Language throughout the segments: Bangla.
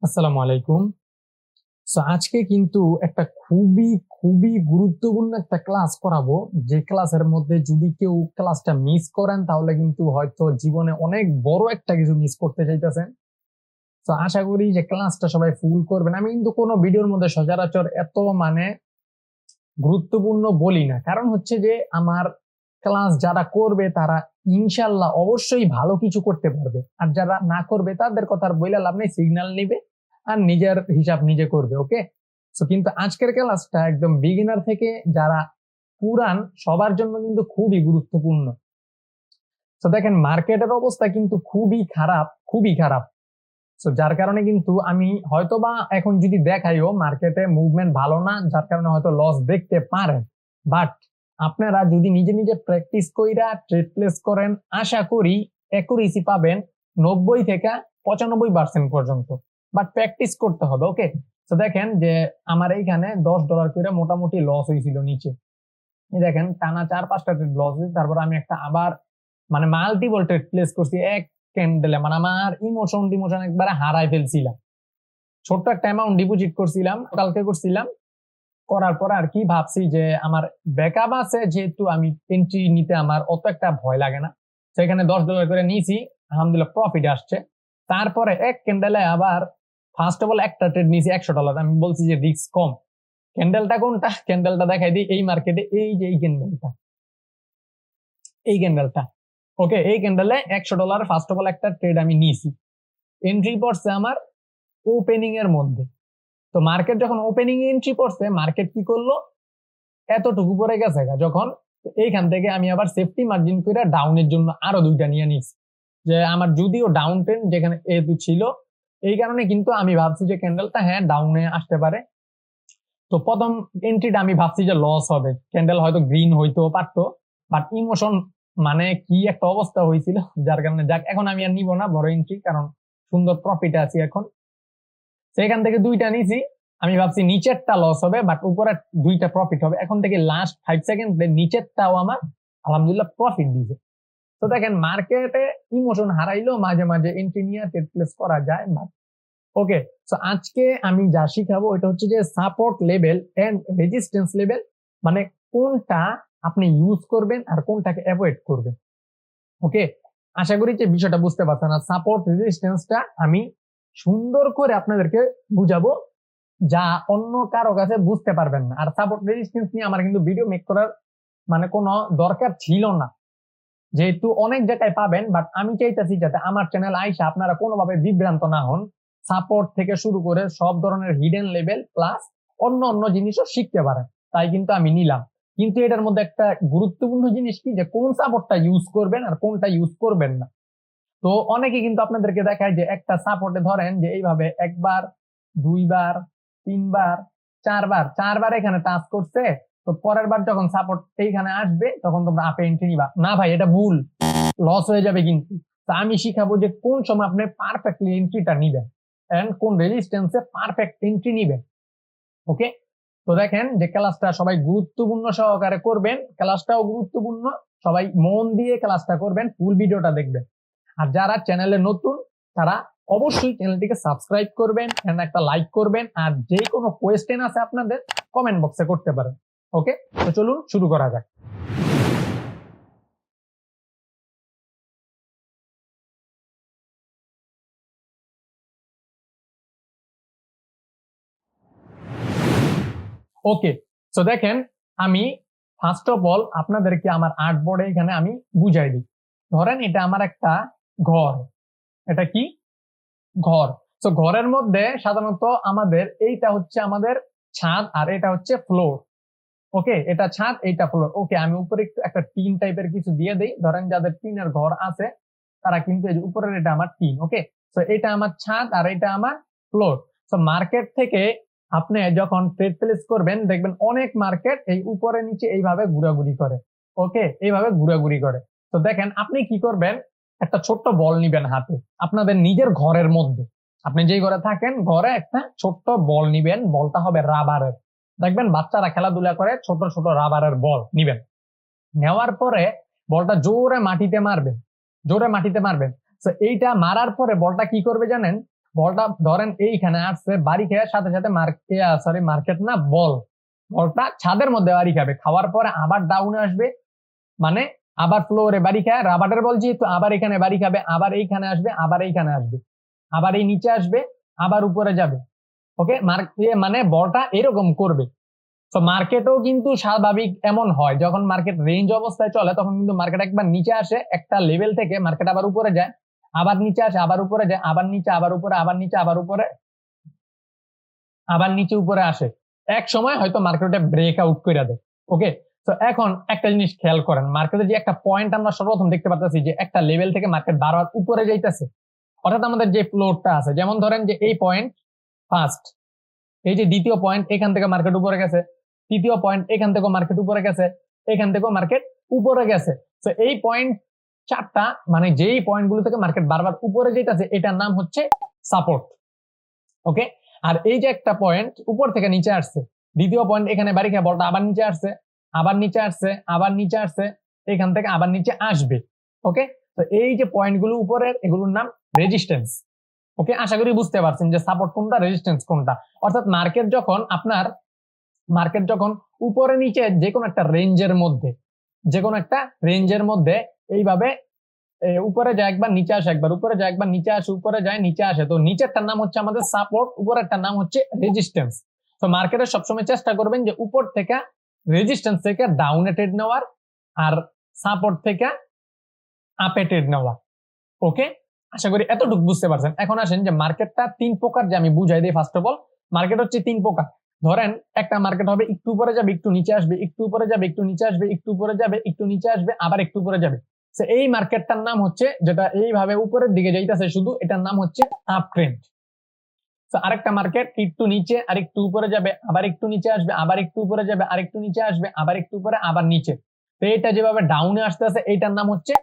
আসসালামু আলাইকুম। আজকে কিন্তু একটা খুবই খুবই গুরুত্বপূর্ণ একটা ক্লাস করাবো, যে ক্লাসের মধ্যে যদি কেউ ক্লাসটা মিস করেন তাহলে কিন্তু হয়তো জীবনে অনেক বড় একটা কিছু মিস করতে চাইতেছেন। তো আশা করি যে ক্লাসটা সবাই ফুল করবেন। আমি কিন্তু কোনো ভিডিওর মধ্যে সচরাচর এত গুরুত্বপূর্ণ বলি না, কারণ হচ্ছে যে আমার ক্লাস যারা করবে তারা ইনশাল্লাহ অবশ্যই ভালো কিছু করতে পারবে, আর যারা না করবে তাদের কথা আর বইলা লাভ নেই, সিগন্যাল নিবে আর নিজের হিসাব নিজে করবে। ওকে, তো কিন্তু আজকের ক্লাসটা একদম বিগিনার থেকে যারা পুরান সবার জন্য কিন্তু খুবই গুরুত্বপূর্ণ। তো দেখেন, মার্কেটের অবস্থা কিন্তু খুবই খারাপ, খুবই খারাপ। তো যার কারণে কিন্তু আমি হয়তোবা এখন যদি দেখাইও মার্কেটে মুভমেন্ট ভালো না, যার কারণে হয়তো লস দেখতে পারেন, বাট আপনারা যদি নিজে নিজে প্র্যাকটিস কইরা ট্রেড প্লেস করেন, আশা করি অ্যাকুরেসি পাবেন 90 থেকে 95% পর্যন্ত। বাট প্র্যাকটিস করতে হবে। ওকে, তো দেখেন যে আমার এইখানে $10 করে মোটামুটি লস হয়েছিল নিচে। দেখেন টানা 4-5টা ট্রেড লস হয়েছে, তারপর আমি একটা আবার মাল্টিপল ট্রেড প্লেস করছি এক ক্যান্ডেলে। আমার ইমোশন একবারে হারাই ফেলছিলাম। ছোট্ট একটা অ্যামাউন্ট ডিপোজিট করছিলাম, কালকে করছিলাম। করার পর আর কি ভাবছি যে আমার ব্যাকআপ আছে, যেহেতু আমি এন্ট্রি নিতে আমার অত একটা ভয় লাগে না। সেখানে $10 করে নিয়েছি, আলহামদুলিল্লাহ প্রফিট আসছে। তারপরে এক ক্যান্ডেলে আবার ফার্স্ট অফ অল একটা ট্রেড নিয়েছি $100। আমি বলছি যে রিস্ক কম। ক্যান্ডেলটা কোনটা? ক্যান্ডেলটা দেখাই দিই। এই মার্কেটে এই যে এই ক্যান্ডেলটা, এই ক্যান্ডেলটা। ওকে, এই ক্যান্ডেলে $100 ফার্স্ট অফ অল একটা ট্রেড আমি নিয়েছি। এন্ট্রি পড়ছে আমার ওপেনিং এর মধ্যে। তো মার্কেট যখন ওপেনিং এন্ট্রি পড়ছে, মার্কেট কি করলো, এতটুকু পরে গেছে যখন। এইখান থেকে আমি আবার সেফটি মার্জিন করে ডাউনের জন্য আরো দুইটা নিয়ে নিচ্ছি, যে আমার যদিও ডাউন ট্রেন্ড যেখানে এ2 ছিল, এই কারণে কিন্তু আমি ভাবছি যে ক্যান্ডেলটা হ্যাঁ ডাউনে আসতে পারে। তো প্রথম এন্ট্রিটা আমি ভাবছি যে লস হবে, ক্যান্ডেল হয়তো গ্রিন হইতেও পারতো, বাট ইমোশন কি একটা অবস্থা হয়েছিল, যার কারণে যাক এখন আমি আর নিব না বড় এন্ট্রি, কারণ সুন্দর প্রফিটে আছি এখন। সেখান থেকে দুইটা নিছি। আমি ভাবছি নিচেরটা লস হবে, বাট উপরের দুইটা প্রফিট হবে। এখন থেকে লাস্ট 5 সেকেন্ড নিচেরটাও আমার আলহামদুলিল্লাহ প্রফিট দিছে। তো দেখেন, মার্কেটে ইমোশন হারাইলেও মাঝে মাঝে এন্ট্রি নিয়ে ট্রেড প্লেস করা যায় না। ওকে, তো আজকে আমি যা শিখাবো এটা হচ্ছে যে support level and resistance level, মানে কোনটা আপনি ইউজ করবেন আর কোনটাকে অ্যাভয়েড করবেন। ওকে, আশা করি যে বিষয়টা বুঝতে পারছেন। আর সাপোর্ট রেজিস্ট্যান্সটা আমি সুন্দর করে আপনাদেরকে বুঝাবো, যা অন্য কারো কাছে বুঝতে পারবেন না। আর সাপোর্ট রেজিস্ট্যান্স নিয়ে আমার কিন্তু ভিডিও মেক করার কোনো দরকার ছিল না, যেহেতু অনেক জায়গায় পাবেন। বাট আমি চাইতেছি যাতে আমার চ্যানেল আইসা আপনারা কোনোভাবে বিভ্রান্ত না হন, সাপোর্ট থেকে শুরু করে সব ধরনের হিডেন লেভেল প্লাস অন্য অন্য জিনিসও শিখতে পারেন। তাই কিন্তু আমি নিলাম। কিন্তু এটার মধ্যে একটা গুরুত্বপূর্ণ জিনিস কি, যে কোন সাপোর্টটা ইউজ করবেন আর কোনটা ইউজ করবেন না। তো অনেকে কিন্তু আপনাদেরকে দেখায় যে একটা সাপোর্টে ধরেন যে এইভাবে একবার, দুইবার, তিনবার, চারবার, চারবার এখানে টাচ করছে, তো পরের বার যখন সাপোর্ট এইখানে আসবে তখন তোমরা আপে এন্ট্রি নিবা না। ভাই, এটা ভুল, লস হয়ে যাবে কিন্তু। তা আমি শিখাবো যে কোন সময় আপনি পারফেক্টলি এন্ট্রিটা নিবেন এন্ড কোন রেজিস্ট্যান্সে পারফেক্ট এন্ট্রি নিবেন। ওকে, তো দেখেন যে ক্লাসটা সবাই গুরুত্বপূর্ণ সহকারে করবেন, ক্লাসটাও গুরুত্বপূর্ণ, সবাই মন দিয়ে ক্লাসটা করবেন, ফুল ভিডিওটা দেখবেন। আর যারা চ্যানেলে নতুন তারা অবশ্যই চ্যানেলটিকে সাবস্ক্রাইব করবেন এন্ড একটা লাইক করবেন, আর যে কোনো কোয়েশ্চেন আছে আপনাদের কমেন্ট বক্সে করতে পারেন। ওকে, তো চলুন শুরু করা যাক। ওকে, তো দেখেন, আমি ফার্স্ট অফ অল আপনাদেরকে আমার আর্ট বোর্ডে এখানে আমি বুঝাই দিই। ধরেন এটা আমার একটা ঘর, এটা কি ঘর। তো ঘরের মধ্যে সাধারণত আমাদের এইটা হচ্ছে আমাদের ছাদ আর এটা হচ্ছে ফ্লোর। ওকে, এটা ছাদ, এইটা ফ্লোর। ওকে, আমি উপরে একটু একটা টিন টাইপের কিছু দিয়ে দেই। ধরেন যাদের টিনের ঘর আছে তারা কিন্তু এই যে উপরের এটা আমার টিন। ওকে, তো এটা আমার ছাদ আর এটা আমার ফ্লোর। তো মার্কেট থেকে আপনি যখন ট্রেড প্লেস করবেন দেখবেন অনেক মার্কেট এই উপরে নিচে এইভাবে ঘোরাঘুরি করে। ওকে, এইভাবে ঘোরাঘুরি করে। তো দেখেন আপনি কি করবেন, একটা ছোট্ট বল নিবেন হাতে, আপনাদের নিজের ঘরের মধ্যে, আপনি যেই ঘরে থাকেন ঘরে একটা ছোট্ট বল নিবেন, বলটা হবে রাবারের। দেখবেন বাচ্চারা খেলাধুলা করে, ছোট ছোট রাবারের বল নিবেন। নেওয়ার পরে বলটা জোরে মাটিতে মারবেন, জোরে মাটিতে মারবেন। তো এইটা মারার পরে বলটা কি করবে জানেন, বলটা ধরেন এইখানে আসছে, বাড়ি খেয়ে সাথে সাথে মার্কেট না, বলটা ছাদের মধ্যে বাড়ি খাবে, খাওয়ার পরে আবার ডাউনে আসবে, মানে আবার ফ্লোরে বাড়ি খায়, রাবারের বল যেহেতু আবার এখানে বাড়ি খাবে, আবার এইখানে আসবে, আবার এইখানে আসবে, আবার এই নিচে আসবে, আবার উপরে যাবে। ওকে, মানে বলটা এরকম করবে। তো মার্কেটও কিন্তু স্বাভাবিক এমন হয়, যখন মার্কেট রেঞ্জ অবস্থায় চলে তখন কিন্তু মার্কেট একবার নিচে আসে একটা লেভেল থেকে, মার্কেট আবার উপরে যায়, আবার নিচে আসে, আবার উপরে যায়, আবার নিচে, আবার উপরে, আবার নিচে, আবার উপরে, আবার নিচে উপরে আসে। এক সময় হয়তো মার্কেটে ব্রেক আউট করে দেয়। ওকে, তো এখন একটা জিনিস খেয়াল করেন, মার্কেটে যে একটা পয়েন্ট আমরা সর্বপ্রথম দেখতে পাচ্ছি যে একটা লেভেল থেকে মার্কেট বারবার উপরে যাইতেছে, অর্থাৎ আমাদের যে ফ্লোরটা আছে, যেমন ধরেন যে এই পয়েন্ট ফার্স্ট, এই যে দ্বিতীয় পয়েন্ট, এখান থেকে মার্কেট উপরে গেছে, তৃতীয় পয়েন্ট, এখান থেকে মার্কেট উপরে গেছে, এখান থেকেও মার্কেট উপরে গেছে। তো এই পয়েন্ট চারটা, মানে যেই পয়েন্ট গুলো থেকে মার্কেট বারবার উপরে যেতেছে, এটার নাম হচ্ছে সাপোর্ট। ওকে, আর এই যে একটা পয়েন্ট উপর থেকে নিচে আসছে, দ্বিতীয় পয়েন্ট, এখানে বাড়ি খেয়ে বলটা আবার নিচে আসছে, আবার নিচে আসছে, আবার নিচে আসছে, এখান থেকে আবার নিচে আসবে। ওকে, তো এই যে পয়েন্ট গুলো উপরের, এগুলোর নাম রেজিস্ট্যান্স। ওকে, আশা করি বুঝতে পারছেন যে সাপোর্ট কোনটা, রেজিস্ট্যান্স কোনটা। অর্থাৎ মার্কেট যখন উপরে নিচে যে কোনো একটা রেঞ্জের মধ্যে এইভাবে উপরে যায় একবার, নিচে আসে একবার, উপরে যায় একবার, নিচে আসে, উপরে যায়, নিচে আসে, তো নিচেরটার নাম হচ্ছে আমাদের সাপোর্ট, উপরেরটার নাম হচ্ছে রেজিস্ট্যান্স। তো মার্কেটে সবসময় চেষ্টা করবেন যে উপর থেকে রেজিস্ট্যান্স থেকে ডাউনে ট্রেড নেওয়ার, আর সাপোর্ট থেকে আপে ট্রেড নেওয়ার। ওকে, আশা করি এতটুকু বুঝতে পারছেন। এখন আসেন যে মার্কেটটা তিন প্রকার, যে আমি বুঝাই দিই। ফার্স্ট অফ অল, মার্কেট হচ্ছে তিন প্রকার। ধরেন একটা মার্কেট হবে একটু উপরে যাবে, একটু নিচে আসবে, একটু উপরে যাবে, একটু নিচে আসবে, একটু উপরে যাবে, একটু নিচে আসবে, আবার একটু উপরে যাবে। এই মার্কেটটার নাম হচ্ছে, যেটা এইভাবে উপরের দিকে যাইতেছে শুধু, এটার নাম হচ্ছে আপ ট্রেন্ড। আরেকটা মার্কেট একটু নিচে আর একটু উপরে যাবে, আবার একটু নিচে আসবে, আবার একটু উপরে যাবে, আর একটু নিচে আসবে, আবার একটু উপরে, আবার নিচে। তো এটা যেভাবে ডাউনে আসতেছে, এইটার নাম হচ্ছে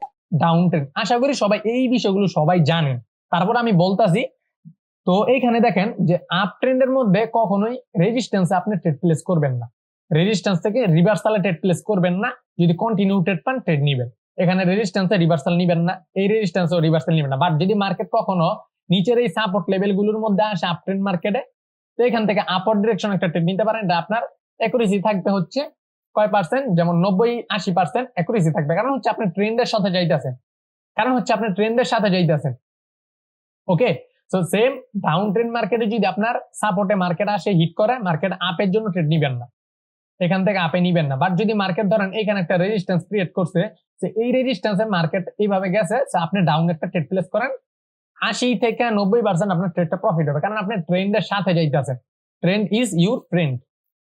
ডাউন ট্রেন্ড। আশা করি সবাই এই বিষয়গুলো সবাই জানেন। তারপর আমি বলতাছি, তো এইখানে দেখেন যে আপ ট্রেন্ডের মধ্যে কখনোই রেজিস্ট্যান্সে আপনি ট্রেড প্লেস করবেন না, রেজিস্ট্যান্স থেকে রিভার্সালে ট্রেড প্লেস করবেন না। যদি কন্টিনিউ ট্রেড পান, ট্রেড নিবেন। এখানে রেজিস্ট্যান্সে রিভার্সাল নিবেন না, এই রেজিস্ট্যান্সে রিভার্সাল নিবেন না। বাট যদি মার্কেট কখনো নিচের এই সাপোর্ট লেভেল গুলোর মধ্যে আসে আপ ট্রেন্ড মার্কেটে, তো এখান থেকে আপওয়ার্ড ডিরেকশন একটা ট্রেড নিতে পারেন। এটা আপনার অ্যাকুরেসি থাকবে হচ্ছে কয় পার্সেন্ট, যেমন 90-80% অ্যাকুরেসি থাকবে, কারণ হচ্ছে আপনি ট্রেন্ডের সাথে যাইতেছেন। ওকে, সো সেম ডাউন ট্রেন্ড মার্কেটে যদি আপনার সাপোর্টে মার্কেট আসে, হিট করে, মার্কেট আপের জন্য ট্রেড নিবেন না, এখান থেকে আপে নিবেন না। বাট যদি মার্কেট ধরেন এখানে একটা রেজিস্ট্যান্স ক্রিয়েট করছে, যে এই রেজিস্ট্যান্সে মার্কেট এইভাবে গেছে, আপনি ডাউন একটা ট্রেড প্লেস করেন, 80-90% আপনার ট্রেডটা প্রফিট হবে, কারণ আপনি ট্রেন্ডের সাথে যাইতেছেন। Trend is your friend.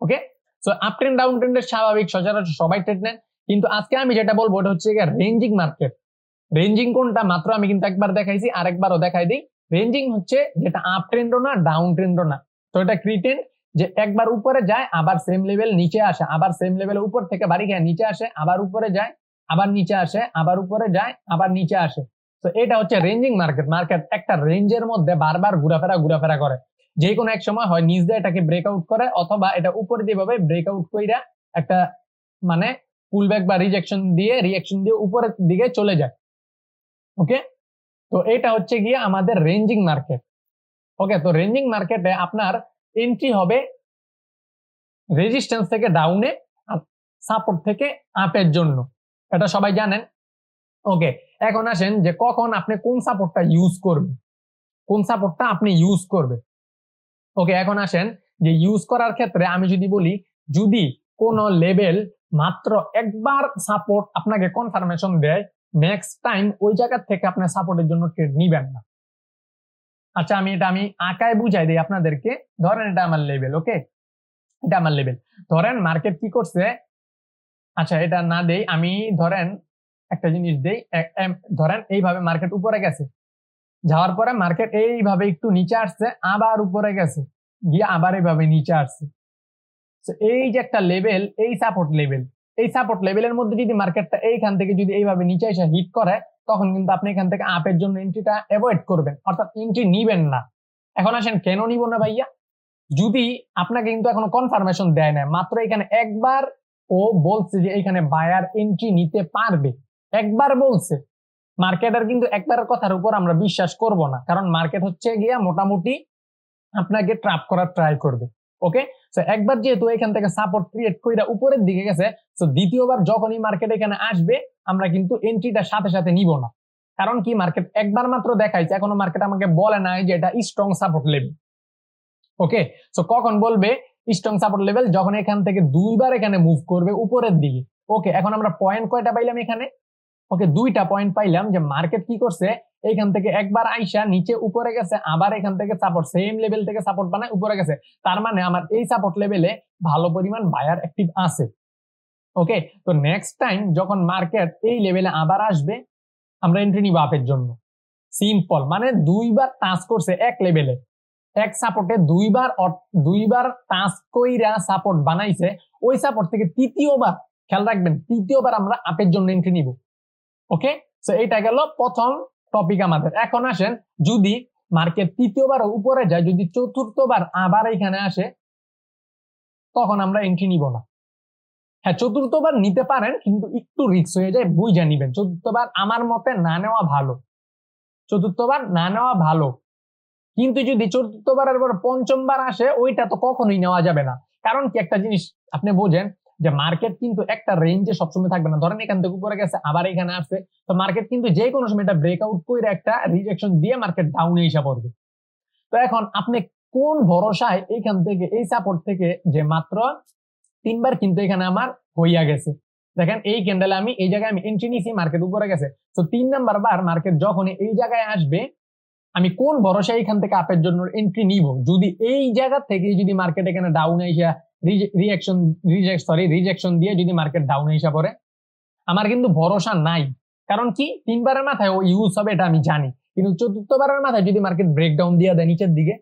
Okay, so up trend down ট্রেন্ডের স্বাভাবিক, সচরাচর সবাই ট্রেড নেন। কিন্তু আজকে আমি যেটা বলবো ওটা হচ্ছে রেঞ্জিং মার্কেট। রেঞ্জিং কোনটা, মাত্র আমি কিন্তু একবার দেখাইছি, আরেকবারও দেখাই দিই। রেঞ্জিং হচ্ছে যেটা আপ ট্রেন্ডও না, ডাউন ট্রেন্ডও না। তো এটা ক্রিটেন্ড, যে একবার উপরে যায়, আবার সেম লেভেল নিচে আসে, আবার সেম লেভেল উপর থেকে বাড়ি খেয়ে নিচে আসে, আবার উপরে যায়, আবার নিচে আসে, আবার উপরে যায়, আবার নিচে আসে। তো এটা হচ্ছে রেঞ্জিং মার্কেট। মার্কেট একটা রেঞ্জের মধ্যে বারবার ঘোরাফেরা করে, যে কোনো এক সময় হয় নিচ দিয়ে এটাকে ব্রেকআউট করে, অথবা এটা উপর দিয়ে ভাবে ব্রেকআউট কইরা একটা মানে পুলব্যাক বা রিয়েকশন দিয়ে উপরের দিকে চলে যায়। ওকে, তো এটা হচ্ছে গিয়ে আমাদের রেঞ্জিং মার্কেট। ওকে, তো রেঞ্জিং মার্কেটে আপনার এন্ট্রি হবে রেজিস্ট্যান্স থেকে ডাউনে, সাপোর্ট থেকে আপের জন্য, এটা সবাই জানেন। ওকে, এখন আসেন যে কখন আপনি কোন সাপোর্টটা ইউজ করবেন, ওকে, এখন আসেন যে ইউজ করার ক্ষেত্রে আমি যদি বলি, যদি কোন লেভেল মাত্র একবার সাপোর্ট আপনাকে কনফার্মেশন দেয়, নেক্সট টাইম ওই জায়গা থেকে আপনি সাপোর্টের জন্য ট্রেড নিবেন না। আচ্ছা, আমি আঁকায় বুঝাই দিই আপনাদেরকে। ধরেন এটা আমার লেভেল। ওকে, এটা আমার লেভেল। ধরেন মার্কেট কি করছে, আচ্ছা এটা না দেই, আমি ধরেন একটা জিনিস দেই। ধরেন এইভাবে মার্কেট উপরে গেছে, যাওয়ার পরে মার্কেট এইভাবে একটু নিচে আসছে, আবার উপরে গেছে, গিয়ে আবার এইভাবে নিচে আসছে। এই যে একটা লেভেল, এই সাপোর্ট লেভেলের মধ্যে যদি মার্কেটটা এইখান থেকে যদি এইভাবে নিচে এসে হিট করে, তখন কিন্তু আপনি এখান থেকে আপের জন্য এন্ট্রিটা অ্যাভয়েড করবেন, অর্থাৎ এন্ট্রি নিবেন না। এখন আসেন কেন নিব না ভাইয়া, যদি আপনাকে কিন্তু এখনো কনফার্মেশন দেয় না, মাত্র এখানে একবার ও বলছে যে এখানে বায়ার এন্ট্রি নিতে পারবে, একবার বলছে, মার্কেটের কিন্তু একবারের কথার উপর আমরা বিশ্বাস করব না, কারণ মার্কেট হচ্ছে গিয়া মোটামুটি আপনাকে ট্র্যাপ করার ট্রাই করবে। ওকে, সো একবার যেহেতু এখান থেকে সাপোর্ট ক্রিয়েট কইরা উপরের দিকে গেছে, সো দ্বিতীয়বার যখনই মার্কেট এখানে আসবে আমরা কিন্তু এন্ট্রিটা সাথে সাথে নিব না। কারণ কি, মার্কেট একবার মাত্র দেখাইছে, এখনো মার্কেট আমাকে বলে নাই যে এটা স্ট্রং সাপোর্ট লেভেল। ওকে, সো কখন বলবে স্ট্রং সাপোর্ট লেভেল? যখন এখান থেকে দুইবার এখানে মুভ করবে উপরের দিকে। ওকে, এখন আমরা পয়েন্ট কয়টা পাইলাম এখানে? ওকে, 2টা পয়েন্ট পাইলাম যে মার্কেট কি করছে, এইখান থেকে একবার আইসা নিচে উপরে গেছে, আবার এখান থেকে সাপোর্ট সেম লেভেল থেকে সাপোর্ট বানায় উপরে গেছে। তার মানে আমার এই সাপোর্ট লেভেলে ভালো পরিমাণ বায়ার অ্যাক্টিভ আছে। ওকে, তো নেক্সট টাইম যখন মার্কেট এই লেভেলে আবার আসবে আমরা এন্ট্রি নিব আপের জন্য। সিম্পল, মানে দুইবার টাচ করছে এক লেভেলে, এক সাপোর্টে দুইবার টাচ কইরা সাপোর্ট বানাইছে, ওই সাপোর্ট থেকে তৃতীয়বার, খেয়াল রাখবেন, তৃতীয়বার আমরা আপের জন্য এন্ট্রি নিব। ওকে, সো এটা গেল প্রথম টপিক আমাদের। এখন আসেন, যদি মার্কেট তৃতীয়বার উপরে যায়, যদি চতুর্থবার আবার এখানে আসে, তখন আমরা এন্ট্রি নিব না। হ্যাঁ, চতুর্থবার নিতে পারেন, কিন্তু একটু রিস্ক হয়ে যায়, বুঝে নিবেন। চতুর্থবার আমার মতে না নেওয়া ভালো, চতুর্থবার না নেওয়া ভালো। কিন্তু যদি চতুর্থবারের পর পঞ্চমবার আসে, ওইটা তো কখনোই নেওয়া যাবে না। কারণ কি, একটা জিনিস আপনি বোঝেন যে মার্কেট কিন্তু একটা রেঞ্জে সবসময় থাকবে না। ধরেন এখান থেকে উপরে গেছে, আবার এখানে আসছে, তো মার্কেট কিন্তু যে কোনো সময় এটা ব্রেকআউট করে একটা রিজেকশন দিয়ে মার্কেট ডাউনে এসে পড়বে। তো এখন আপনি কোন ভরসায় এখান থেকে এই সাপোর্ট থেকে যে মাত্র 3বার কিন্তু এখানে আমার হইয়া গেছে, দেখেন এই ক্যান্ডেলে আমি এই জায়গায় আমি এন্ট্রি নিছি, মার্কেট উপরে গেছে। তো 3 নাম্বার বার মার্কেট যখন এই জায়গায় আসবে, আমি কোন ভরসায় এখান থেকে আপের জন্য এন্ট্রি নিব? যদি এই জায়গা থেকে যদি মার্কেট এখানে ডাউনে এসে রিজেকশন দিয়ে যদি মার্কেট ডাউনে এসে পড়ে, আমার কিন্তু ভরসা নাই। কারণ কি, 3বারের মাথায় ও ইউজ হবে এটা আমি জানি, কিন্তু চতুর্থবারের মাথায় যদি মার্কেট ব্রেকডাউন দিয়ে দেয় নিচের দিকে,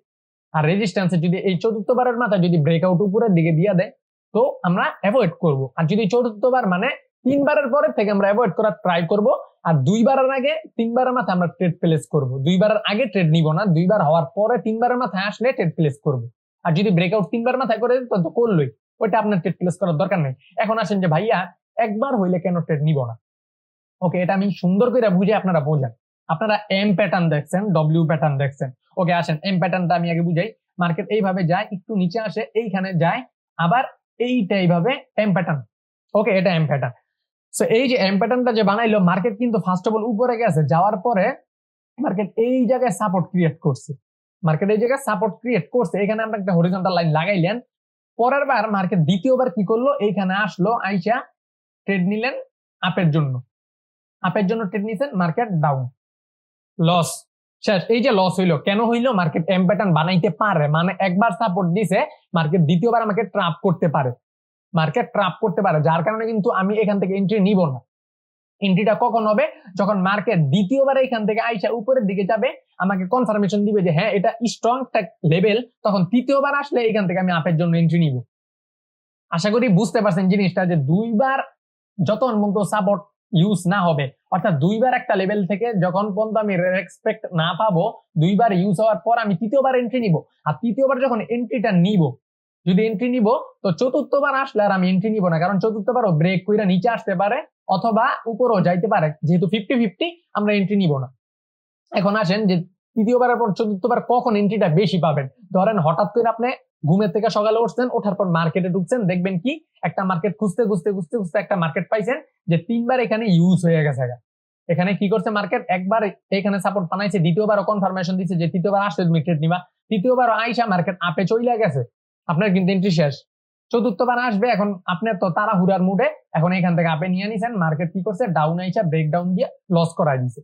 আর রেজিস্ট্যান্সে যদি এই চতুর্থবারের মাথায় যদি ব্রেকআউট উপরের দিকে দিয়ে দেয়, তো আমরা অ্যাভয়েড করব। আর যদি চতুর্থবার মানে 3বারের পরে থেকে আমরা অ্যাভয়েড করার ট্রাই করব। আর 2বারের আগে 3বারের মাথায় আমরা ট্রেড প্লেস করব। 2বারের আগে ট্রেড নিব না, 2বার হওয়ার পরে 3বারের মাথায় আসলে ট্রেড প্লেস করব। আর যদি ব্রেকআউট 3বার মাথায় করে তো করলোই, ওইটা আপনার ট্রেড প্লেস করার দরকার নেই। এখন আসেন যে ভাইয়া একবার হইলে কেন ট্রেড নিব না? ওকে, এটা আমি সুন্দর করে বুঝে আপনারা বোঝেন। আপনারা এম প্যাটার্ন দেখছেন, ডব্লিউ প্যাটার্ন দেখছেন। ওকে, আসেন এম প্যাটার্নটা আমি আগে বুঝাই। মার্কেট এইভাবে যায়, একটু নিচে আসে, এইখানে যায়, আবার এইটা এইভাবে এম প্যাটার্ন। ওকে, এটা এম প্যাটার্ন। সো এই যে এম প্যাটার্নটা যে বানাইলো, মার্কেট কিন্তু ফার্স্ট অফ অল উপরে গেছে, যাওয়ার পরে মার্কেট এই জায়গায় সাপোর্ট ক্রিয়েট করছে। মার্কেট এই জায়গায় সাপোর্ট ক্রিয়েট করছে, এখানে আমরা একটা হরিজন্টাল লাইন লাগাইলেন। পরের বার মার্কেট দ্বিতীয়বার কি করলো, এইখানে আসলো, আইসা ট্রেড নিলেন আপের জন্য। আপের জন্য ট্রেড নিছেন, মার্কেট ডাউন, লস, শেষ। এই যে লস হইলো, কেন হইলো? মার্কেট এম প্যাটার্ন বানাইতে পারে, মানে একবার সাপোর্ট দিছে, মার্কেট দ্বিতীয়বার আমাকে ট্র্যাপ করতে পারে, মার্কেট ট্র্যাপ করতে পারে, যার কারণে কিন্তু আমি এখান থেকে এন্ট্রি নিব না। এন্ট্রিটা কখন হবে? যখন মার্কেট দ্বিতীয়বার এখান থেকে আইসা উপরের দিকে যাবে, আমাকে কনফার্মেশন দিবে যে হ্যাঁ এটা স্ট্রং লেভেল, তখন তৃতীয়বার আসলে এখান থেকে আমি আপের জন্য এন্ট্রি নিব। আশা করি বুঝতে পারছেন জিনিসটা, যে দুইবার যতক্ষণ পর্যন্ত সাপোর্ট ইউজ না হবে, অর্থাৎ দুইবার একটা লেভেল থেকে যখন পর্যন্ত আমি রেসপেক্ট না পাবো, দুইবার ইউজ হওয়ার পর আমি তৃতীয়বার এন্ট্রি নিব। আর তৃতীয়বার যখন এন্ট্রিটা নিব, যদি এন্ট্রি নিব, তো চতুর্থবার আসলে আর আমি এন্ট্রি নিব না, কারণ চতুর্থবারও ব্রেক কইরা নিচে আসতে পারে অথবা উপরেও যাইতে পারে, যেহেতু 50-50 আমরা এন্ট্রি নিব না। এখন আসেন যে তৃতীয়বারের পর চতুর্থবার কখন এন্ট্রিটা বেশি পাবেন? ধরেন হঠাৎ করে আপনি ঘুমের থেকে সকালে উঠছেন, ওঠার পর মার্কেটে ঢুকছেন, দেখবেন কি একটা মার্কেট খুঁজতে খুঁজতে খুঁজতে খুঁজতে একটা মার্কেট পাইছেন যে 3বার এখানে ইউজ হয়ে গেছে। এখানে কি করছে মার্কেট, একবার এখানে সাপোর্ট বানাইছে, দ্বিতীয়বারও কনফার্মেশন দিচ্ছে যে তৃতীয়বার আসলে তুমি ট্রেড নিবা, তৃতীয়বারও আইসা মার্কেট আপে চলে গেছে, আপনার কিন্তু এন্ট্রি শেষ। চতুর্থবার আসবে, এখন আপনার তো তাড়াহুড়ার মুডে এখন এখান থেকে আপে নিয়ে নিছেন, মার্কেট কি করছে, ডাউন আইসা ব্রেকডাউন দিয়ে লস করাই দিছে।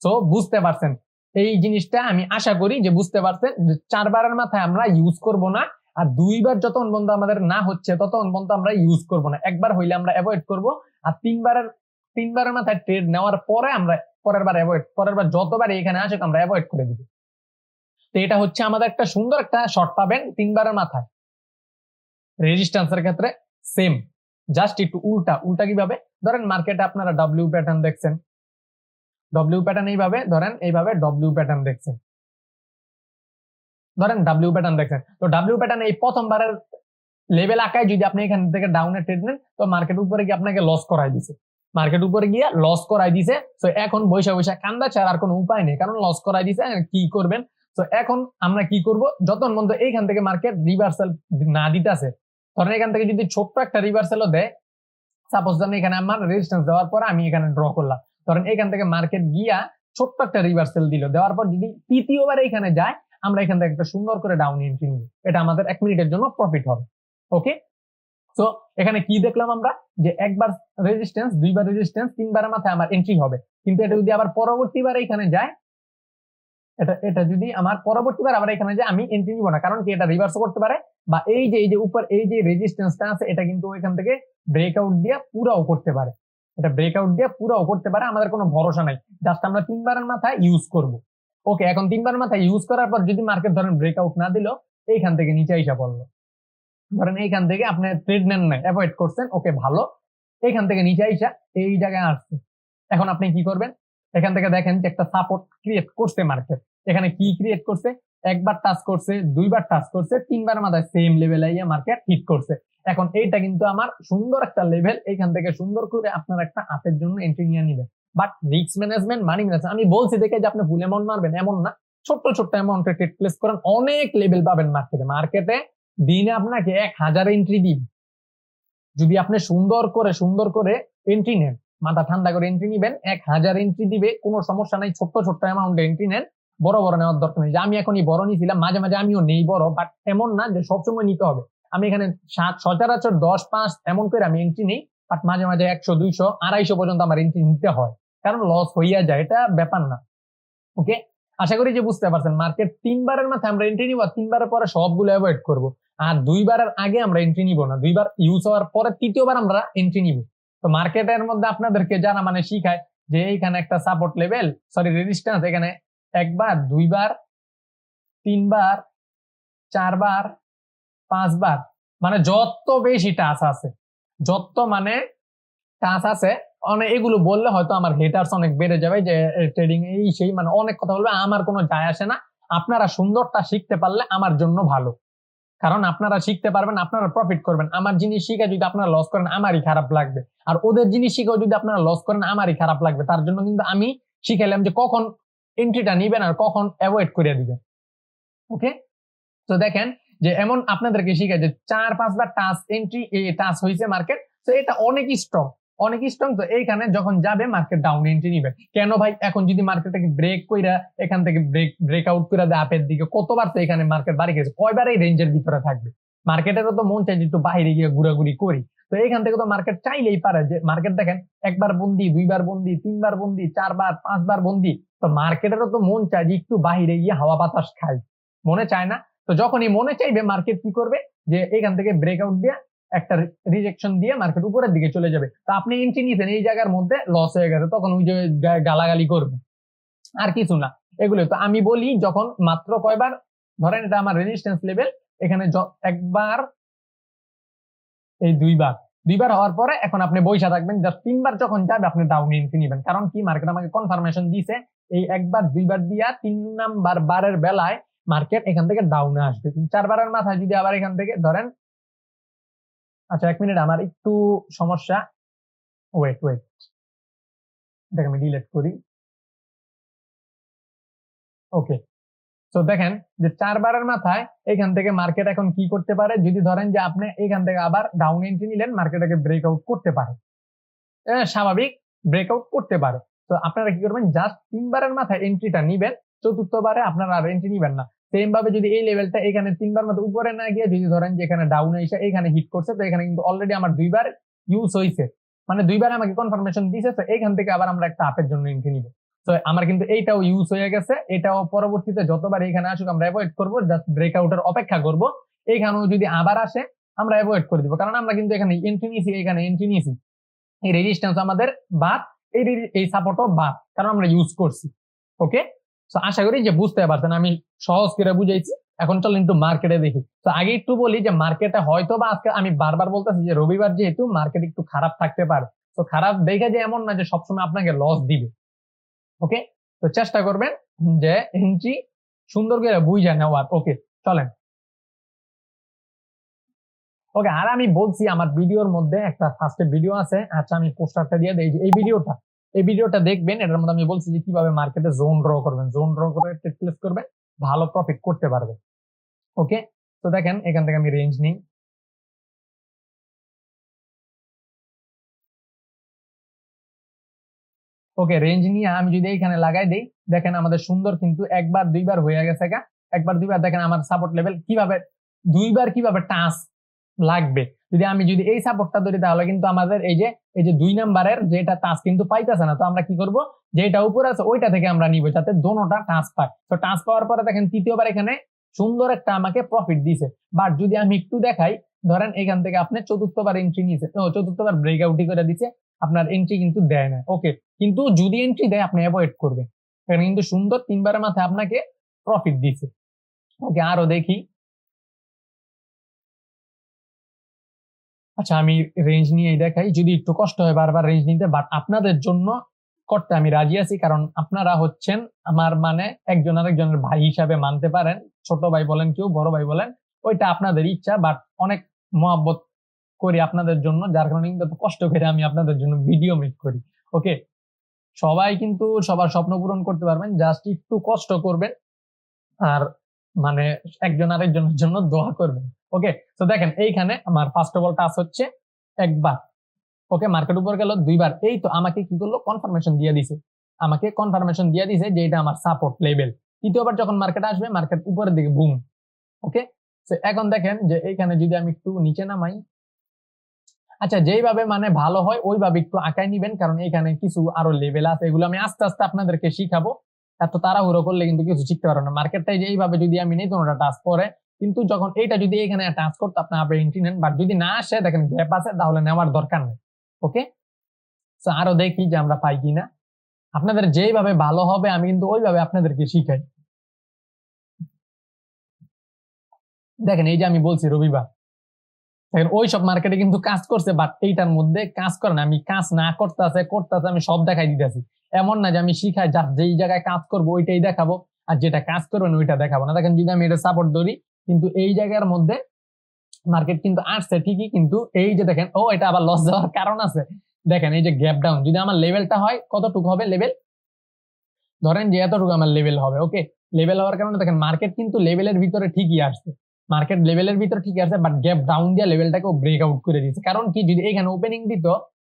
তো বুঝতে পারছেন এই জিনিসটা? আমি আশা করি যে বুঝতে পারছেন। 4বারের মাথায় আমরা ইউজ করব না, আর 2বার যতক্ষণ পর্যন্ত আমাদের না হচ্ছে ততক্ষণ পর্যন্ত আমরা ইউজ করব না। একবার হইলে আমরা অ্যাভয়েড করব, আর 3বারের মাথায় ট্রেড নেওয়ার পরে আমরা পরের বার যতবার এখানে আসে আমরা অ্যাভয়েড করে দিব। তো এটা হচ্ছে আমাদের একটা সুন্দর একটা শর্ট পাবেন 3বারের মাথায়। রেজিস্ট্যান্সের ক্ষেত্রে সেম, জাস্ট একটু উল্টা কিভাবে? ধরেন মার্কেটে আপনারা ডব্লিউ প্যাটার্ন দেখছেন, ডব্লিউ প্যাটার্ন এইভাবে ধরেন, এইভাবে ডব্লিউ প্যাটার্ন দেখছেন, ধরেন ডব্লিউ প্যাটার্ন দেখছেন, তো ডব্লিউ প্যাটার্ন এই প্রথমবারের লেভেল আঁকায় যদি আপনি এখান থেকে ডাউনে ট্রেড নেন, তো মার্কেট উপরে গিয়ে আপনাকে লস করাই দিছে। মার্কেট উপরে গিয়ে লস করাই দিছে। তো এখন বৈশা বৈশা কান্দা ছাড়া আর কোনো উপায় নেই, কারণ লস করাই দিছে, কি করবেন। তো এখন আমরা কি করব, যতক্ষণ পর্যন্ত এইখান থেকে মার্কেট রিভার্সাল না দিতেছে, ধরেন এখান থেকে যদি ছোট্ট একটা রিভার্সালও দেয়, সাপোজ ধরেন এখানে আমার রেজিস্ট্যান্স দেওয়ার পর আমি এখানে ড্র করলাম, ধরেন এখান থেকে মার্কেট গিয়া ছোট্ট একটা রিভার্সাল দিল, দেওয়ার পর যদি তৃতীয়বার এখানে যায়, আমরা এখান থেকে একটা সুন্দর করে ডাউন এন্ট্রি নিব, এটা আমাদের 1 মিনিটের জন্য প্রফিট হবে। ওকে, তো এখানে কি দেখলাম আমরা, যে একবার রেজিস্ট্যান্স, দুইবার রেজিস্ট্যান্স, তিনবারের মাথায় আমার এন্ট্রি হবে, কিন্তু এটা যদি আবার পরবর্তীবার এখানে যায়, এটা যদি আমার পরবর্তীবার আবার এখানে যায়, আমি এন্ট্রি নিব না, কারণ কি এটা রিভার্স করতে পারে, বা এই যে উপর এই যে রেজিস্ট্যান্সটা আছে এটা কিন্তু এখান থেকে ব্রেকআউট দিয়ে পুরাও করতে পারে, এটা ব্রেকআউট দিয়ে পুরাও করতে পারে, আমাদের কোনো ভরসা নাই, জাস্ট আমরা তিনবারের মাথায় ইউজ করব। ওকে, এখন তিনবারের মাথায় ইউজ করার পর যদি মার্কেট ধরেন ব্রেকআউট না দিল, এইখান থেকে নিচে আইসা পড়লো, ধরেন এইখান থেকে আপনি ট্রেড নেন নাই, অ্যাভয়েড করছেন, ওকে ভালো, এইখান থেকে নিচে আইসা এই জায়গায় আসছে, এখন আপনি কি করবেন, এখান থেকে দেখেন যে একটা সাপোর্ট ক্রিয়েট করছে মার্কেট, এখানে কি ক্রিয়েট করছে, একবার টাচ করছে, দুইবার টাচ করছে, তিনবার মাথায় সেম লেভেল আইয়া মার্কেট হিট করছে। এখন এইটা কিন্তু আমার সুন্দর একটা লেভেল, এইখান থেকে সুন্দর করে আপনার একটা আপের জন্য এন্ট্রি নিয়ে নিবেন, but risk management, money management, আমি বলছি দেখে যে আপনি ফুল অ্যামাউন্ট মারবেন এমন না, ছোট্ট ছোট্ট অ্যামাউন্টে ট্রেড প্লেস করেন, অনেক লেভেল পাবেন মার্কেটে দিনে আপনাকে 1000 এন্ট্রি দিন, যদি আপনি সুন্দর করে এন্ট্রি নেন, মাথা ঠান্ডা করে এন্ট্রি নিবেন, 1000 এন্ট্রি দিবে, কোনো সমস্যা নাই, ছোট্ট ছোট্ট অ্যামাউন্টে এন্ট্রি নেন, বড় বড় নেওয়ার দরকার নেই, যে আমি এখনই বড় নিয়েছিলাম, মাঝে মাঝে আমিও নেই বড়, বাট এমন না যে সবসময় নিতে হবে, আমি এখানে সচরাচর 10-5 এমন করে আমি এন্ট্রি নেই, বাট মাঝে মাঝে 100, 200, 250 পর্যন্ত আমার এন্ট্রি নিতে হয়, কারণ লস হইয়া যায়, এটা ব্যাপার না। ওকে, আশা করি যে বুঝতে পারছেন, মার্কেট তিনবারের মাথায় আমরা এন্ট্রি নিব, তিনবারের পরে সবগুলো অ্যাভয়েড করব, আর দুইবারের আগে আমরা এন্ট্রি নিব না, দুইবার ইউজ হওয়ার পরে তৃতীয়বার আমরা এন্ট্রি নিব। তো মার্কেটের মধ্যে আপনাদেরকে যারা মানে শিখায় যে এইখানে একটা সাপোর্ট লেভেল, সরি রেজিস্ট্যান্স, এখানে একবার, দুইবার, তিনবার, চারবার, পাঁচবার, মানে যত বেশি টাচ আছে, যত মানে টাচ আছে, অনেক এগুলো বললে হয়তো আমার হেটার্স অনেক বেড়ে যাবে, যে ট্রেডিং এই সেই মানে অনেক কথা বলবে, আমার কোনো যায় আসে না, আপনারা সুন্দরটা শিখতে পারলে আমার জন্য ভালো, কারণ আপনারা শিখতে পারবেন, আপনারা প্রফিট করবেন, আমার জিনিস শিখে যদি আপনারা লস করেন আমারই খারাপ লাগবে, আর ওদের জিনিস শিখেও যদি আপনারা লস করেন আমারই খারাপ লাগবে, তার জন্য কিন্তু আমি শিখাইলাম যে কখন এন্ট্রিটা নিবেন আর কখন অ্যাভয়েড করে দিবেন। ওকে, তো দেখেন যে এমন আপনাদেরকে শিখায় যে 4-5 বার টাচ এন্ট্রি টাচ হয়েছে মার্কেট, তো এটা অনেক স্ট্রং, অনেক স্ট্রং, তো এইখানে যখন যাবে মার্কেট ডাউন এন্ট্রি নিবে, কেন ভাই, এখন যদি মার্কেটটাকে ব্রেক কইরা এখান থেকে ব্রেক আউট করে দেয় আপের দিকে, কতবার তো এখানে মার্কেট বাড়ি গেছে, কয়বার এই রেঞ্জের ভিতরে থাকবে, মার্কেটেরও তো মন চাই যে একটু বাইরে গিয়ে ঘোরাঘুরি করি, তো এইখান থেকে তো মার্কেট চাইলেই পারে যে মার্কেট দেখেন একবার বন্দি, দুইবার বন্দি, তিনবার বন্দি, 4বার 5বার বন্দি, তো মার্কেটেরও তো মন চায় যে একটু বাইরে গিয়ে হাওয়া বাতাস খাই, মনে চায় না? তো যখনই মনে চাইবে মার্কেট কি করবে, যে এখান থেকে ব্রেকআউট দিয়ে একটা রিজেকশন দিয়ে মার্কেট উপরের দিকে চলে যাবে, তো আপনি এন্ট্রি নিয়েছেন এই জায়গার মধ্যে, লস হয়ে গেছে, তখন ওই যে গালাগালি করবে, আর কিছু না, এগুলো। তো আমি বলি যখন মাত্র কয়বার, ধরেন এটা আমার রেজিস্ট্যান্স লেভেল, এখানে একবার, এই দুইবার, দুইবার হওয়ার পরে এখন আপনি বইসা থাকবেন, জাস্ট তিনবার যখন যাবে আপনি ডাউন এন্ট্রি নেবেন, কারণ কি মার্কেট আমাকে কনফার্মেশন দিছে এই একবার দুইবার দিয়া 3 নাম্বার বারের বেলায় মার্কেট এখান থেকে ডাউনে আসবে, 4বারের মাথায় যদি আবার এখান থেকে ধরেন, আচ্ছা 1 মিনিট আমার একটু সমস্যা, ওয়েট এটাকে আমি ডিলিট করি। ওকে, তো দেখেন যে 4বারের মাথায় এখান থেকে মার্কেট এখন কি করতে পারে, যদি ধরেন যে আপনি এখান থেকে আবার ডাউন এন্ট্রি নিলেন, মার্কেটটাকে ব্রেকআউট করতে পারে, স্বাভাবিক ব্রেকআউট করতে পারে, তো আপনারা কি করবেন, জাস্ট 3বারের মাথায় এন্ট্রিটা নিবেন, চতুর্থবারে আপনারা আর এন্ট্রি নিবেন না। সেম ভাবে যদি এই লেভেলটা এখানে 3বার মতো উপরে না গিয়ে যদি ধরেন যে এখানে ডাউনে এসে এখানে হিট করছে, তো এখানে কিন্তু অলরেডি আমার 2বার ইউজ হয়েছে, মানে 2বার আমাকে কনফার্মেশন দিয়েছে, তো এখান থেকে আবার আমরা একটা আপের জন্য এন্ট্রি নিব, তো আমার কিন্তু এইটাও ইউজ হয়ে গেছে, এটাও পরবর্তীতে যতবার এখানে আসুক আমরা অ্যাভয়েড করবো, জাস্ট ব্রেকআউটের অপেক্ষা করব, এইখানেও যদি আবার আসে আমরা অ্যাভয়েড করে দিব, কারণ আমরা কিন্তু এখানে এন্ট্রি নিয়েছি, এখানে এন্ট্রি নিয়েছি, এই রেজিস্ট্যান্স আমাদের বাদ, এই সাপোর্টও বাদ, কারণ আমরা ইউজ করছি। ওকে, তো আশা করি যে বুঝতে পারছেন, আমি সহজ করে বুঝাইছি। এখন চলেন একটু মার্কেটে দেখি। তো আগে একটু বলি যে মার্কেটে হয়তো বা আজকে আমি বারবার বলতেছি যে রবিবার যেহেতু মার্কেট একটু খারাপ থাকতে পারে, তো খারাপ দেখে যে এমন না যে সবসময় আপনাকে লস দিবে। ওকে, তো চেষ্টা করবেন যে এন্ট্রি সুন্দর করে বুঝে নেওয়ার। ওকে, চলেন ওকে, আর আমি বলছি আমার ভিডিওর মধ্যে একটা ফার্স্টে ভিডিও আছে, আচ্ছা আমি পোস্টারটা দিয়ে দেই, এই ভিডিওটা দেখবেন। এটার মধ্যে আমি বলছি যে কিভাবে মার্কেটে জোন ড্র করবেন, জোন ড্র করে ট্রেড প্লেস করবেন, ভালো প্রফিট করতে পারবেন। ওকে, তো দেখেন এখান থেকে আমি রেঞ্জ নিই। ওকে, রেঞ্জ নিয়ে আমি যদি এখানে লাগাই দেই, দেখেন আমাদের সুন্দর কিন্তু একবার দুইবার হয়ে গেছে গা। একবার দুইবার দেখেন আমার সাপোর্ট লেভেল কিভাবে দুইবার কিভাবে টাচ লাগবে। যদি এই সাপোর্টটা ধরি তাহলে কিন্তু আমাদের এই যে 2 নাম্বারের যেটা টাচ কিন্তু পাইতেছে না। তো আমরা কি করব, যেটা উপরে আছে ওইটা থেকে আমরা নিব যাতে দোনোটা টাচ পায়। তো টাচ পাওয়ার পরে দেখেন তৃতীয়বার এখানে সুন্দর একটা আমাকে প্রফিট দিছে। বাট যদি আমি একটু দেখাই, ধরেন এখান থেকে আপনি চতুর্থবার এন্ট্রি নিয়েছে, চতুর্থবার ব্রেকআউটই করে দিচ্ছে, আপনার এন্ট্রি কিন্তু দেয় না। ওকে, কিন্তু যদি এন্ট্রি দেয় আপনি অ্যাভয়েড করবেন। এখানে কিন্তু সুন্দর 3বারের মাথায় আপনাকে প্রফিট দিছে। ওকে, আরো দেখি। আচ্ছা আমি রেঞ্জ নিয়ে দেখাই, যদি একটু কষ্ট হয় বারবার রেঞ্জ নিতে, বাট আপনাদের জন্য করতে আমি রাজি আছি, কারণ আপনারা হচ্ছেন আমার মানে একজন আরেকজনের ভাই হিসাবে মানতে পারেন। ছোট ভাই বলেন, কেউ বড় ভাই বলেন, ওইটা আপনাদের ইচ্ছা। বাট অনেক মহব্বত করি আপনাদের জন্য, যার কারণে কিন্তু কষ্ট করে আমি আপনাদের জন্য ভিডিও মেক করি। ওকে, সবাই কিন্তু সবার স্বপ্ন পূরণ করতে পারবেন, জাস্ট একটু কষ্ট করবেন আর মানে একজন আরেকজনের জন্য দোয়া করবেন। ওকে, তো দেখেন এইখানে আমার ফার্স্ট অফ অল টাচ হচ্ছে একবার। ওকে, মার্কেট উপর গেল দুইবার। এই তো আমাকে কি করলো, কনফার্মেশন দিয়ে দিছে, যে এটা আমার সাপোর্ট লেভেল। তৃতীয়বার যখন মার্কেট আসবে, মার্কেট উপরের দিকে বুম। ওকে, তো এখন দেখেন যে এইখানে যদি আমি একটু নিচে নামাই, আচ্ছা যেইভাবে মানে ভালো হয় ওইভাবে একটু আঁকায় নিবেন, কারণ এখানে কিছু আরো লেভেল আছে, এগুলো আমি আস্তে আস্তে আপনাদেরকে শিখাবো। এত তাড়াহুড়ো করলে কিন্তু কিছু শিখতে পারবো না। মার্কেটটাই যে এইভাবে যদি আমি নেই কোনোটা টাচ করে, কিন্তু যখন এইটা যদি এখানে টাচ করতে আপনি এন্ট্রি নেন, বাট যদি না আসে দেখেন গ্যাপ আছে, তাহলে নেওয়ার দরকার নেই। ওকে, তো আরো দেখি যে আমরা পাই কিনা। আপনাদের যেইভাবে ভালো হবে আমি কিন্তু ওইভাবে আপনাদেরকে শিখাই। দেখেন এই যে আমি বলছি রবিবার, দেখেন ওই সব মার্কেটে কিন্তু কাজ করছে, বাট এইটার মধ্যে কাজ করে না। আমি কাজ না করতেছে আমি সব দেখাই দিতেছি। এমন না যে আমি শিখাই যা যেই জায়গায় কাজ করবো ওইটাই দেখাবো, আর যেটা কাজ করবেন ওইটা দেখাবো না। দেখেন যদি আমি এটা সাপোর্ট ধরি, কিন্তু এই জায়গার মধ্যে মার্কেট কিন্তু আসছে ঠিকই, কিন্তু এই যে দেখেন এটা আবার লস যাওয়ার কারণ আছে। দেখেন এই যে গ্যাপ ডাউন, যদি আমার লেভেলটা হয় কতটুকু হবে লেভেল, ধরেন যে এতটুকু আমার লেভেল হবে। ওকে, লেভেল হওয়ার কারণে দেখেন মার্কেট কিন্তু লেভেলের ভিতরে ঠিকই আসছে, বাট গ্যাপ ডাউন দিয়ে লেভেলটাকে ব্রেক আউট করে দিয়েছে। কারণ কি, যদি এখানে ওপেনিং দিত,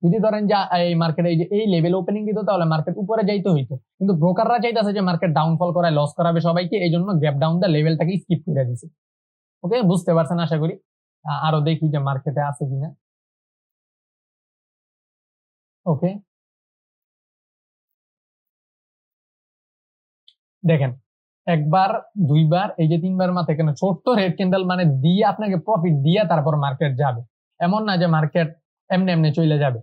যদি ধরেন যে এই মার্কেট এই যে এই লেভেল ওপেনিং দিত, তাহলে মার্কেট উপরে যাইতে হইতো। কিন্তু ব্রোকাররা চাইতেছে যে মার্কেট ডাউনফল করায় লস করাবে সবাইকে, এই জন্য গ্যাপ ডাউন দিয়ে লেভেলটাকে স্কিপ করে দিয়েছে। ওকে, বুঝতে পারছেন আশা করি। আরো দেখি যে মার্কেটে আছে কিনা। ওকে, দেখেন একবার দুইবার এই যে 3বার মাথায় কেন ছোট্ট রেড ক্যান্ডেল মানে দিয়ে আপনাকে প্রফিট দিয়ে তারপর মার্কেট যাবে। এমন না যে মার্কেট এমনি এমনি চলে যাবে।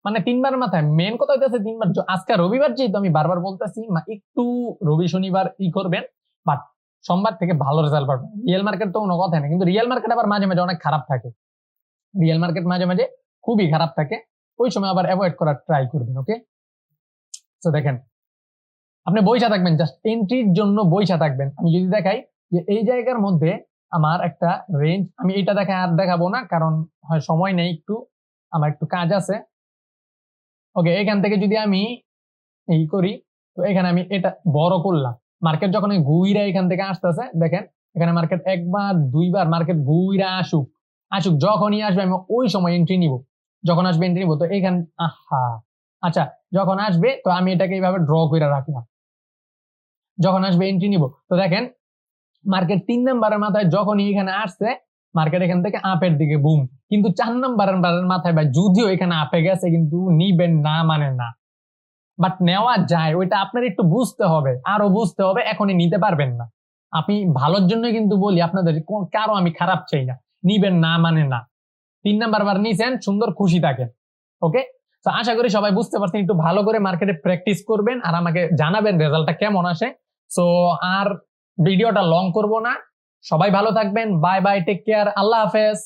মানে 3বার মাথায় মেন কথা হইতেছে 3বার। আজকে রবিবার যেহেতু আমি বারবার বলতেছি, একটু রবি শনিবার করবেন, বাট সোমবার থেকে ভালো রেজাল্ট পাবেন। রিয়েল মার্কেট তো কোনো কথা না, কিন্তু রিয়েল মার্কেট আবার মাঝে মাঝে অনেক খারাপ থাকে। রিয়েল মার্কেট মাঝে মাঝে খুবই খারাপ থাকে, ওই সময় আবার অ্যাভয়েড করার ট্রাই করবেন। ওকে, তো দেখেন আপনি বইসা থাকবেন, জাস্ট এন্ট্রির জন্য বইসা থাকবেন। আমি যদি দেখাই যে এই জায়গার মধ্যে আমার একটা রেঞ্জ, আমি এটা দেখাই আর দেখাবো না, কারণ হয় সময় নেই, আমার একটু কাজ আছে। ওকে, এখান থেকে যদি আমি এই করি, তো এখানে আমি এটা বড় করলাম। মার্কেট যখন ঘুইরা এখান থেকে আসতেছে, দেখেন এখানে মার্কেট একবার দুইবার মার্কেট ঘুইরা আসুক, যখনই আসবে আমি ওই সময় এন্ট্রি নিব। যখন আসবে এন্ট্রি নিব, তো এখানে আচ্ছা যখন আসবে তো আমি এটাকে এইভাবে ড্র করে রাখলাম, যখন আসবে এন্ট্রি নিব। তো দেখেন মার্কেট 3 নাম্বারের মাথায় যখনই এখানে আসছে, মার্কেট এখান থেকে আপের দিকে বুম। কিন্তু 4 নাম্বারের মাথায় ভাই যদিও এখানে আপে গেছে, কিন্তু নিবেন না মানে না, বাট নেওয়া যায়। ওইটা আপনার একটু বুঝতে হবে, আরো বুঝতে হবে, এখনই নিতে পারবেন না। আমি ভালোর জন্য কিন্তু বলি আপনাদের, কারো আমি খারাপ চাই না, নিবেন না মানে না। 3 নাম্বার বার নিছেন, সুন্দর খুশি থাকেন। ওকে, তো আশা করি সবাই বুঝতে পারছেন। একটু ভালো করে মার্কেটে প্র্যাকটিস করবেন আর আমাকে জানাবেন রেজাল্টটা কেমন আসে। সো আর ভিডিওটা লং করব না, সবাই ভালো থাকবেন, বাই বাই, টেক কেয়ার, আল্লাহ হাফেজ।